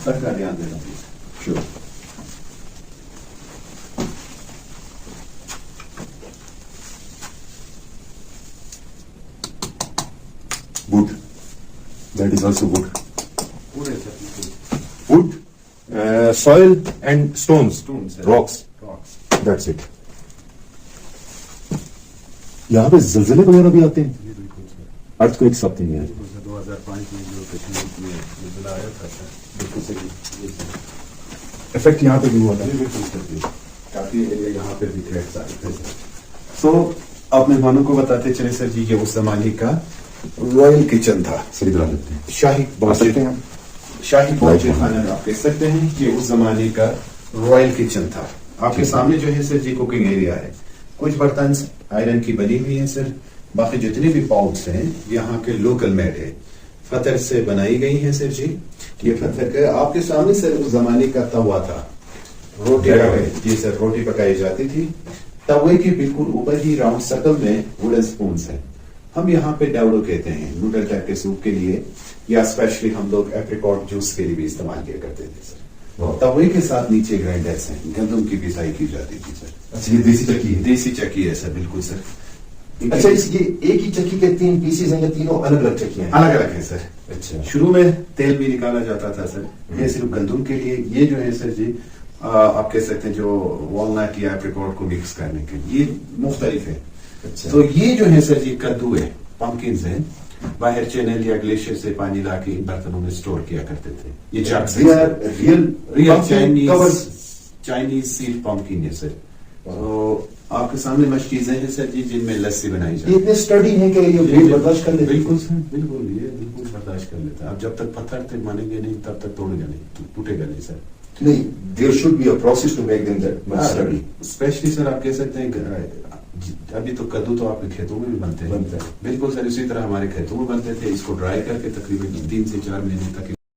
سر کا دھیان دینا شور. Wood. That is also wood. پورے سر Wood, soil and stones, Stones, rocks. Rocks. That's it. یہاں پہ زلزلے وغیرہ بھی آتے ہیں. جی بالکل سر. Earthquake something ہے. 2005 میں جو کشمیر میں زلزلہ آیا تھا سر. بالکل صحیح. جی سر. افیکٹ یہاں پہ بھی ہوا تھا. جی بالکل سر. جی کافی ایریا یہاں پہ بھی کریکس آئے تھے سر. سو آپ مہمانوں کو بتاتے چلے سر جی یہ اس زمانے کا رائل کچن تھا. صحیح بنا لیتے ہیں. شاہی بنا سکتے ہیں ہم. شاہی باورچی خانہ آپ کہہ سکتے ہیں کہ اس زمانے کا رائل کچن تھا. آپ کے سامنے جو ہے سر جی کوکنگ ایریا ہے. کچھ برتن آئرن کی بنی ہوئی ہیں سر. باقی جتنے بھی پاؤچس ہیں یہاں کے لوکل میڈ ہے. پتھر سے بنائی گئی ہیں سر جی. یہ پتھر کا آپ کے سامنے سر اس زمانے کا توا تھا. روٹی جی سر روٹی پکائی جاتی تھی. توے کے بالکل اوپر ہی راؤنڈ سرکل میں ووڈن سپونس ہیں. ہم یہاں پہ ڈاوڈو کہتے ہیں نوڈل ٹائپ کے سوپ کے لیے یا اسپیشلی ہم لوگ ایپریکاٹ جوس کے لیے بھی استعمال کیا کرتے تھے سر. توے کے ساتھ نیچے گرائنڈرس ہیں. گندم کی پیسائی کی جاتی تھی سر. اچھا یہ دیسی چکی ہے. دیسی چکی ہے سر. بالکل سر. اچھا یہ ایک ہی چکی کے 3 پیسز ہیں یا تینوں الگ الگ چکیاں ہیں؟ الگ الگ ہیں سر. اچھا شروع میں تیل بھی نکالا جاتا تھا سر. یہ صرف گندم کے لیے. یہ جو ہے سر جی آپ کہہ سکتے ہیں جو والنٹ یا ایپریکاٹ کو مکس کرنے کے لیے یہ مختلف ہے. اچھا تو یہ جو ہے سر جی کدو ہے. پمپکنز ہیں. باہر چینل یا گلیشیئر سے پانی لا کے برتنوں میں اسٹور کیا کرتے تھے. یہ چائنیز سیڈ پمپکن ہے سر. تو آپ کے سامنے مچھ چیزیں ہیں سر جی جن میں لسی بنائی جاتی ہے. اتنے اسٹڈی ہیں کہ یہ ویٹ برداشت کر لیتے ہیں. بالکل سر. بالکل یہ بالکل برداشت کر لیتا ہے. اب جب تک پتھر تک مانیں گے نہیں تب تک توڑے گا نہیں ٹوٹے گا نہیں سر. نہیں there should be a process to make them that much sturdy. Especially sir آپ کہہ سکتے ہیں ابھی تو کدو تو آپ کے کھیتوں میں بھی بنتے ہیں. بالکل سر اسی طرح ہمارے کھیتوں میں بنتے تھے. اس کو ڈرائی کر کے تقریباً 3 سے 4 مہینے تک